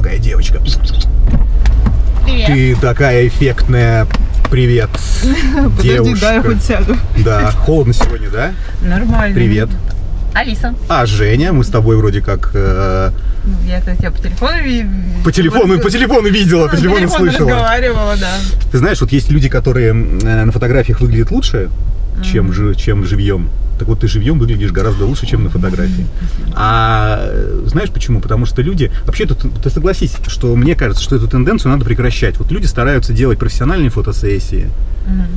какая девочка. Привет. Ты такая эффектная. Привет, девушка. Подожди, дай я хоть сяду. Да, холодно сегодня, да? Нормально. Привет. Алиса. А Женя, мы с тобой вроде как... Я тебя по телефону видела. По телефону видела, по телефону слышала. Разговаривала, да. Ты знаешь, вот есть люди, которые на фотографиях выглядят лучше, чем живьем. Так вот, ты живьем выглядишь гораздо лучше, чем на фотографии. А знаешь почему? Потому что люди... Вообще, ты согласись, что мне кажется, что эту тенденцию надо прекращать. Вот люди стараются делать профессиональные фотосессии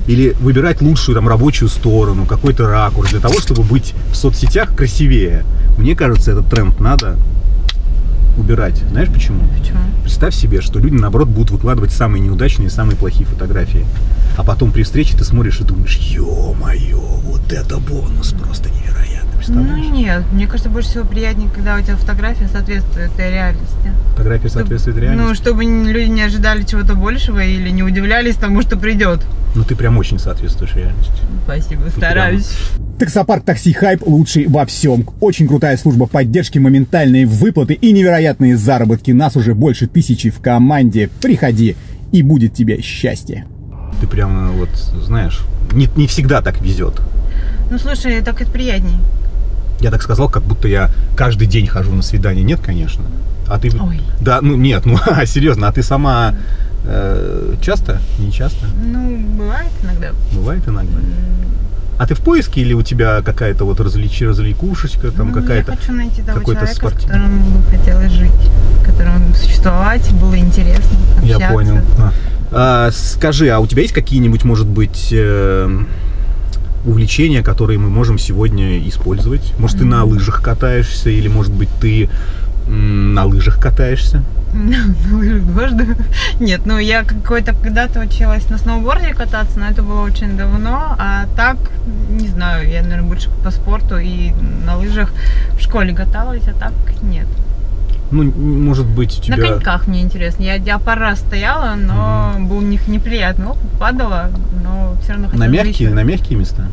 или выбирать лучшую там рабочую сторону, какой-то ракурс для того, чтобы быть в соцсетях красивее. Мне кажется, этот тренд надо убирать. Знаешь почему? Почему? Представь себе, что люди, наоборот, будут выкладывать самые неудачные, самые плохие фотографии. А потом при встрече ты смотришь и думаешь: ё-моё, вот это бонус просто невероятно. Представляешь? Ну нет, мне кажется, больше всего приятнее, когда у тебя фотография соответствует реальности. Фотография соответствует реальности? Ну, чтобы люди не ожидали чего-то большего или не удивлялись тому, что придет. Ну, ты прям очень соответствуешь реальности. Спасибо, стараюсь. Таксопарк Такси Хайп лучший во всем. Очень крутая служба поддержки, моментальные выплаты и невероятные заработки. Нас уже больше 1000 в команде. Приходи, и будет тебе счастье. Ты прямо вот, знаешь, не всегда так везет. Ну, слушай, так это приятней. Я так сказал, как будто я каждый день хожу на свидание. Нет, конечно. А ты... Ой. Да, ну нет, ну серьезно, а ты сама часто? Не часто? Ну, бывает иногда. Бывает иногда. А ты в поиске или у тебя какая-то вот развлекушечка, там какая-то... Я хочу найти того какой-то человека, спортив... с которым бы хотелось жить, с которым существовать, было интересно общаться. Я понял. Скажи, а у тебя есть какие-нибудь, может быть, увлечения, которые мы можем сегодня использовать? Может, ты на лыжах катаешься, или, может быть, ты на лыжах катаешься? На лыжах дважды? Нет, ну я когда-то училась на сноуборде кататься, но это было очень давно, а так, не знаю, я, наверное, больше по спорту и на лыжах в школе каталась, а так нет. Ну, может быть, у тебя... На коньках мне интересно. Я пару раз стояла, но был у них неприятный опыт, падала, но все равно хотела. На мягкие места?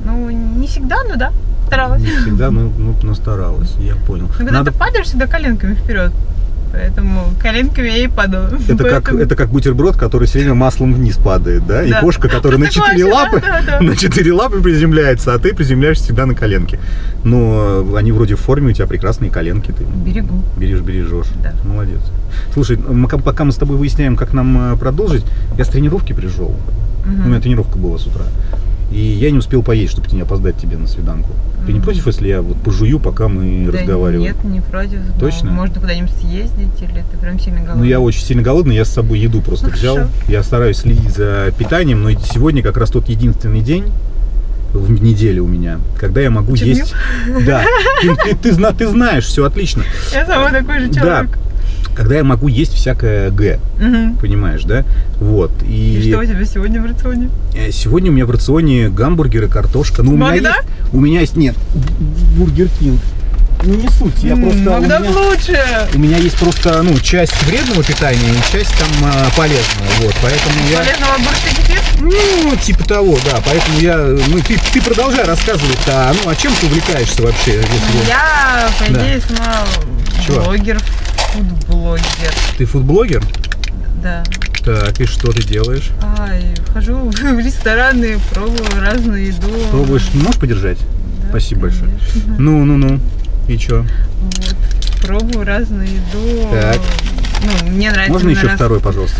Ну, не всегда, но да, старалась. Не всегда, но старалась, я понял. Но когда ты падаешь, всегда коленками вперед. Поэтому коленками я и падала. Это как бутерброд, который все время маслом вниз падает, да? И кошка, которая на 4 лапы приземляется, а ты приземляешься всегда на коленки. Но они вроде в форме, у тебя прекрасные коленки. Ты берегу. Бережешь. Да. Молодец. Слушай, пока мы с тобой выясняем, как нам продолжить, я с тренировки пришел. У меня тренировка была с утра. И я не успел поесть, чтобы не опоздать тебе на свиданку. Ты не против, если я вот пожую, пока мы разговариваем? Нет, не против. Точно? Можно куда-нибудь съездить, или ты прям сильно голодный? Ну, я очень сильно голодный, я с собой еду просто взял. Я стараюсь следить за питанием, но сегодня как раз тот единственный день в неделе у меня, когда я могу есть... Да, ты знаешь, все отлично. Я сама такой же человек. Да. Когда я могу есть всякое понимаешь, да? Вот. И что у тебя сегодня в рационе? Сегодня у меня в рационе гамбургеры, картошка. Ну, у меня есть, нет, Бургер Кинг. Ну, не суть, я просто... лучше! У меня есть просто, часть вредного питания и часть там полезного, вот, поэтому я... Полезного бургер? Ну, типа того, да, поэтому я... Ну, ты продолжай рассказывать, а чем ты увлекаешься вообще? Если... Я, по идее, сама блогер, фудблогер. Ты фудблогер? Да. Так, и что ты делаешь? Хожу в рестораны, пробую разную еду. Пробуешь? Можешь подержать? Да, спасибо конечно. Большое. Ну. И чё? Вот. Пробую разную еду. Так. Мне нравится. Можно еще второй, пожалуйста?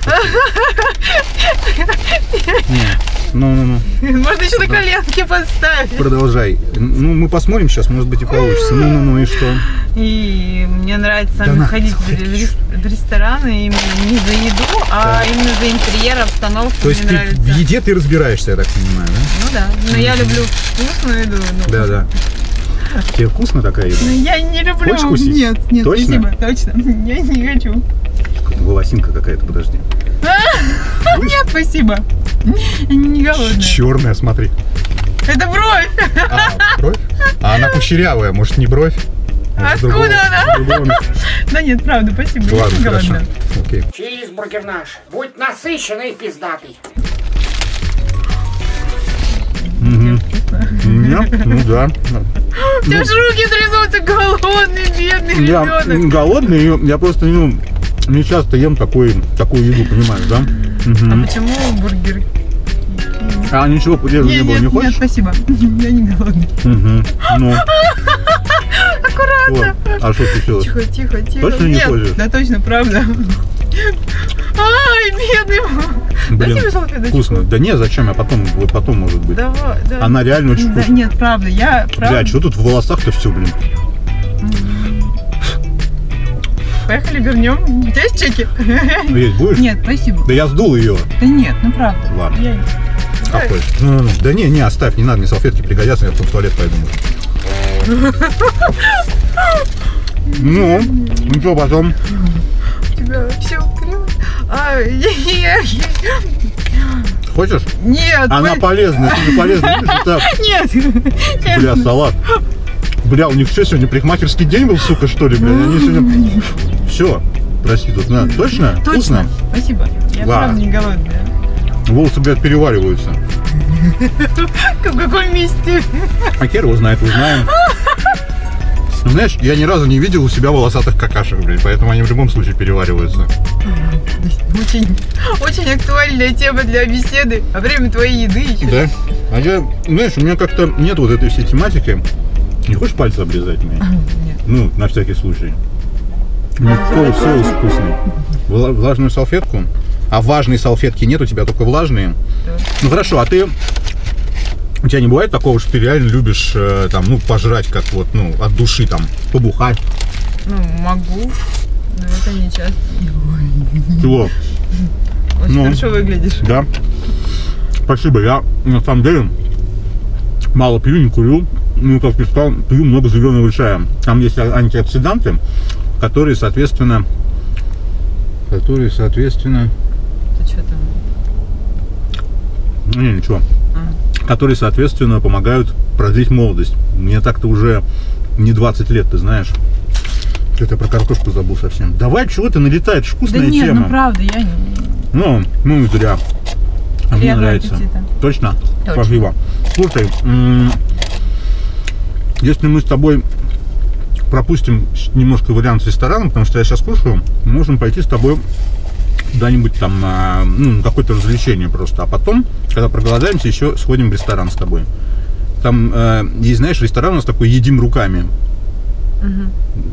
Ну. Можно еще на коленке поставить. Продолжай. Ну, мы посмотрим сейчас, может быть, и получится. Ну, и что? И мне нравится ходить в рестораны именно не за еду, а именно за интерьер, обстановку. То есть в еде ты разбираешься, я так понимаю, да? Ну да. Но я люблю вкусную еду. Да. Тебе вкусно такая еда? Я не люблю. Хочешь вкусить? Нет, точно? Спасибо, точно. Я не хочу. Волосинка какая-то, подожди. Нет, спасибо. Я не голодная. Черная, смотри. Это бровь. Бровь? А она кучерявая, может, не бровь? Откуда она? Да нет, правда, спасибо. Ладно, хорошо. Окей. Чизбургер наш. Будь насыщенный и пиздатый. Ну да. У тебя же руки трясутся, голодный, бедный ребенок. Я голодный, я просто, не часто ем такую еду, понимаешь, да? А почему бургер? А ничего полезного не было, не Нет, хочешь? спасибо. Я не голодный. Ну. Аккуратно. А что случилось? Тихо. Точно не Нет, хочешь? да точно, правда. Ай, бедный. Дай Блин, себе салфеточку. вкусно. Да не, зачем? Потом может быть. Давай, да. Она реально очень Да, вкусная. нет, правда, Бля, что тут в волосах-то все, блин? Поехали, вернем. У тебя есть чеки? Есть будешь? Нет, спасибо. Да я сдул ее. Да нет, ну правда. Ладно. Я- Как хочешь. Ну, да не, оставь, не надо, мне салфетки пригодятся, я потом в туалет пойду. Ну что потом? У тебя все криво. Хочешь? Нет. Она полезная, ты же полезная. Видишь, так. Нет. Бля, салат. Бля, у них что, сегодня парикмахерский день был, сука, что ли, бля? Они сегодня... Все, прости, тут надо. Точно? Точно. Вкусно? Спасибо. Я Ладно. правда не голодная. Волосы, блядь, перевариваются. В каком месте? А хер его знает, узнаем. Ну, знаешь, я ни разу не видел у себя волосатых какашек, блядь, поэтому они в любом случае перевариваются. Очень актуальная тема для беседы. А время твоей еды еще. Да? А я, знаешь, у меня как-то нет вот этой всей тематики. Не хочешь пальцы обрезать мне? Нет. Ну, на всякий случай. Никакой соус вкусный. Влажную салфетку. А влажной салфетки нет, у тебя только влажные. Да. Ну хорошо, а ты... У тебя не бывает такого, что ты реально любишь там, ну, пожрать как вот, ну, от души там, побухать? Ну, могу, но это не часто. Чего? Очень Ну. хорошо выглядишь. Да. Спасибо. Я на самом деле мало пью, не курю. Ну, как я сказал, пью много зеленого чая. Там есть антиоксиданты, которые, соответственно... Ты что там? Не, ничего. Которые, соответственно, помогают продлить молодость. Мне так-то уже не 20 лет, ты знаешь. Что-то я про картошку забыл совсем. Давай, чего ты налетает? Вкусная Да нет, тема. ну правда, я не... Ну и зря. А мне Приятного нравится. аппетита. Точно? Точно. Спасибо. Слушай, если мы с тобой пропустим немножко вариант с рестораном, потому что я сейчас кушаю, можем пойти с тобой куда-нибудь там на какое-то развлечение просто. А потом, когда проголодаемся, еще сходим в ресторан с тобой. Там есть, знаешь, ресторан у нас такой «Едим руками».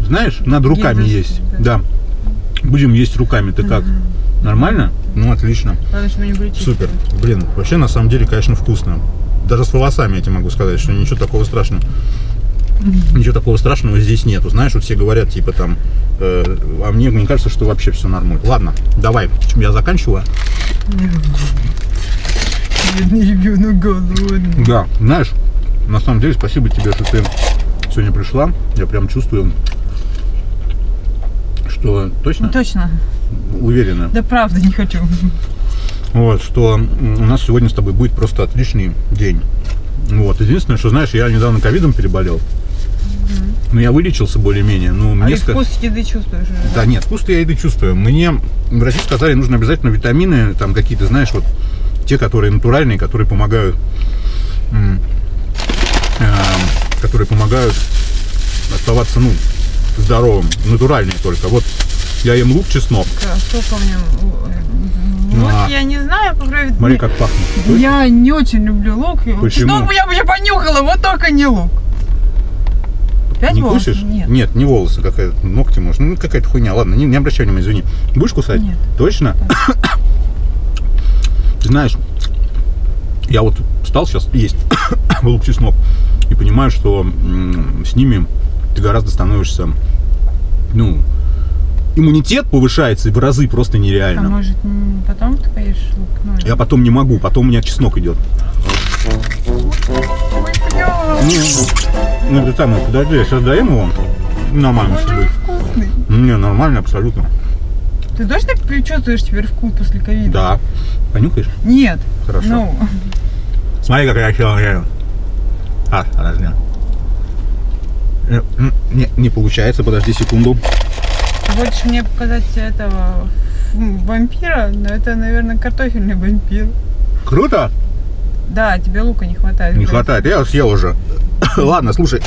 Знаешь, над руками есть. Да. Будем есть руками. Ты как? Нормально? Ну, отлично. Главное, чтобы не были чистые. Супер. Блин, вообще на самом деле, конечно, вкусно. Даже с волосами я тебе могу сказать, что ничего такого страшного. Ничего такого страшного здесь нету. Знаешь, вот все говорят, типа там, а мне кажется, что вообще все нормально. Ладно, давай, я заканчиваю. Бедный ребенок голодный. Да, знаешь, на самом деле, спасибо тебе, что ты сегодня пришла. Я прям чувствую, что точно, Ну, точно. уверена, Да правда, не хочу. вот, что у нас сегодня с тобой будет просто отличный день. Вот, единственное, что, знаешь, я недавно ковидом переболел. Но я вылечился более-менее. Ну, А мне и вкус еды чувствуешь уже? Да нет, вкус я еды чувствую. Мне врачи сказали, нужно обязательно витамины, там какие-то, знаешь, вот те, которые натуральные, которые помогают, оставаться, ну, здоровым, натуральные только. Вот я ем лук, чеснок. Сколько в нем? Ну, Лук а я не знаю, попробовать. Смотри, как пахнет. Я не очень люблю лук. Почему? Чеснок я бы понюхала, вот только не лук. Опять Не волосы? кусишь? Нет. Не волосы, какая-то, ногти, может. Ну, какая-то хуйня. Ладно, не обращай внимания, извини. Будешь кусать? Нет. Точно? Ты знаешь, я вот стал сейчас есть лук, чеснок и понимаю, что с ними ты гораздо становишься, ну, иммунитет повышается в разы просто А нереально. может потом ты поешь лук? Ну, Я потом не могу, потом у меня чеснок идет. Ой, бля, Ну, это самое, подожди, я сейчас доем его. Нормально он все же будет. вкусный. Не, нормально, абсолютно. Ты точно чувствуешь теперь вкус после ковида? Да. Понюхаешь? Нет. Хорошо. Ну, Смотри, как я человек. Подожди. Не получается, подожди секунду. ты хочешь мне показать этого вампира? Но это, наверное, картофельный вампир. Круто? Да, тебе лука не хватает. Не хватает, я съел уже. Ладно, слушай.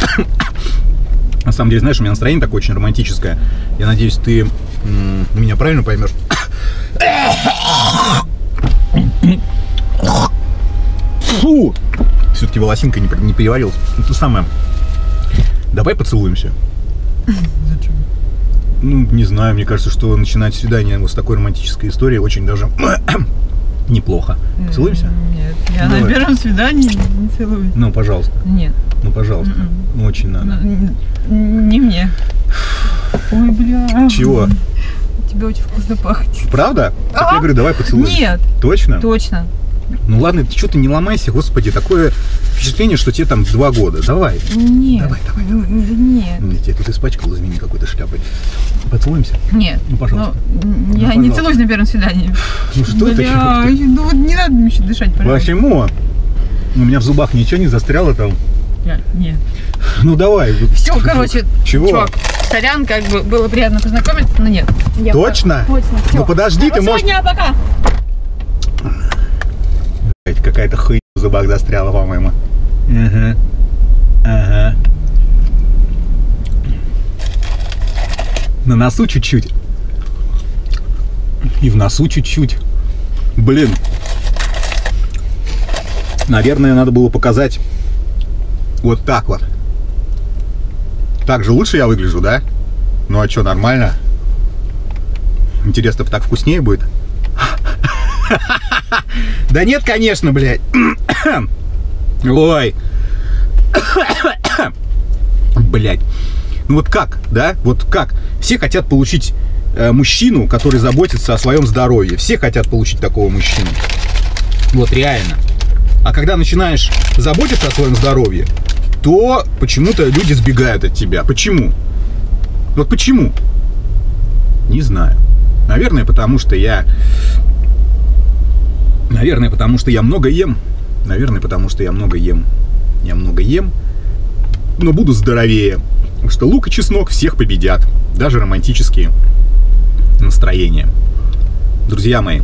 На самом деле, знаешь, у меня настроение такое очень романтическое. Я надеюсь, ты Меня правильно поймешь? Фу! Все-таки волосинка не переварилась. То самое. Давай поцелуемся. Зачем? Ну, не знаю, мне кажется, что начинать свидание вот с такой романтической историей очень даже неплохо. Целуемся? Нет, я Давай. на первом свидании не целуюсь. Ну, пожалуйста. Нет. Ну, пожалуйста. Ну, очень надо. Не мне. Ой, бля. Чего? Тебе очень вкусно пахнет. Правда? Так я говорю, давай поцелуемся. Нет. Точно? Точно. Ну ладно, ты что ты не ломайся, господи, такое впечатление, что тебе там 2 года. Давай. Нет. Давай. Нет. Я тебя тут испачкал, извини, какой-то шляпой. Поцелуемся? Нет. Ну, пожалуйста. Ну, я не пожалуйста. целуюсь на первом свидании. Ну что это? Бля, ну вот не надо мне еще дышать, пожалуйста. Почему? У меня в зубах ничего не застряло там. Нет. Ну давай. Все, короче, Чего? чувак, сорян, как бы было приятно познакомиться, но нет. Я Точно? Точно, все. Ну подожди, ты можешь... Сегодня, пока. Какая-то хуйня в зубах застряла, по-моему. Ага. На носу чуть-чуть. И в носу чуть-чуть. Блин. Наверное, надо было показать вот так вот. Так же лучше я выгляжу, да? Ну а что, нормально? Интересно, так вкуснее будет? Да нет, конечно, блядь. Ой. Блядь. Ну вот как, да? Вот как? Все хотят получить мужчину, который заботится о своем здоровье. Все хотят получить такого мужчину. Вот реально. А когда начинаешь заботиться о своем здоровье, то почему-то люди сбегают от тебя. Почему? Вот почему? Не знаю. Наверное, потому что я много ем. Наверное, потому что я много ем. Я много ем, но буду здоровее. Потому что лук и чеснок всех победят. Даже романтические настроения. Друзья мои,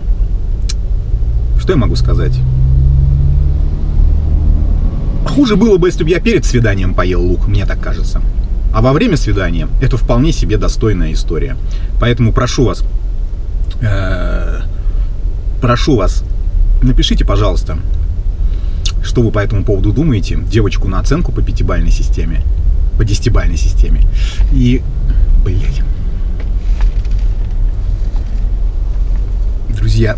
что я могу сказать? Хуже было бы, если бы я перед свиданием поел лук, мне так кажется. А во время свидания это вполне себе достойная история. Поэтому прошу вас, напишите, пожалуйста, что вы по этому поводу думаете. Девочку на оценку по 5-бальной системе, по 10-бальной системе. И, блядь. Друзья,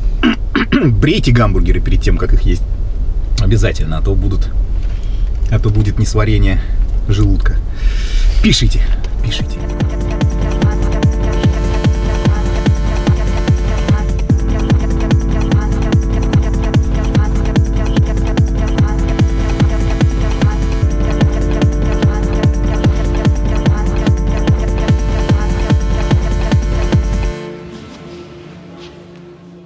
брейте гамбургеры перед тем, как их есть. Обязательно, а то будет несварение желудка. Пишите.